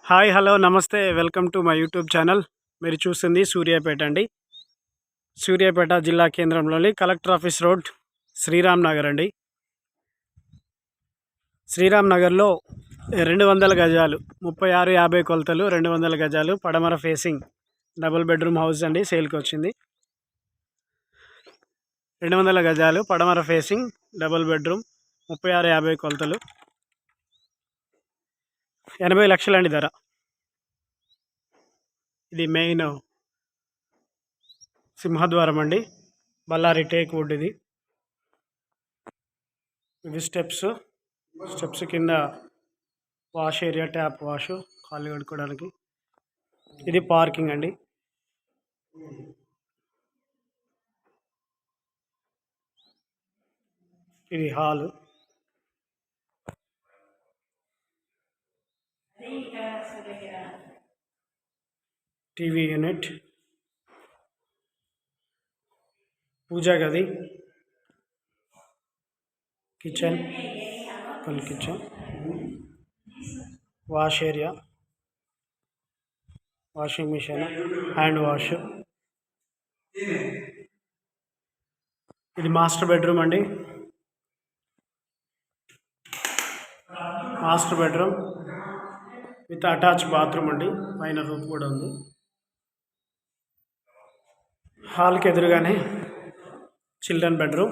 Hi hello నమస్తే welcome to my YouTube channel. మీరు చూస్తుంది సూర్యాపేట అండి. సూర్యాపేట జిల్లా కేంద్రంలోని collector office road Sriram Nagar అండి. శ్రీరామ్ నగర్లో 200 గజాలు 36-50 కొలతలు 200 గజాలు పడమర ఫేసింగ్ డబుల్ బెడ్రూమ్ హౌస్ అండి. సేల్కి వచ్చింది. 200 గజాలు పడమర ఫేసింగ్ డబుల్ బెడ్రూమ్ 36-50 కొలతలు 80 లక్షలు అండి ధర. ఇది మెయిన్ సింహద్వారం అండి. Bellary teak wood. ఇవి స్టెప్స్ కింద వాష్ ఏరియా, ట్యాప్ వాష్, కాళ్ళు కడుక్కోవడానికి. ఇది పార్కింగ్ అండి. ఇది హాలు. టీవీ యూనిట్, పూజా గది, kitchen, wash area, washing machine, hand wash. ఇది మాస్టర్ బెడ్రూమ్ అండి. Master bedroom with attach bathroom అండి. పైన రూమ్ కూడా ఉంది. హాల్కి ఎదురుగానే చిల్డ్రన్ బెడ్రూమ్.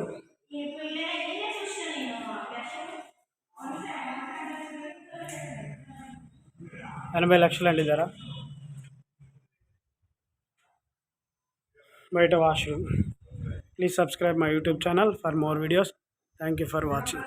80 లక్షలు అండి ధర. బయట washroom. Please subscribe my YouTube channel for more videos. Thank you for watching.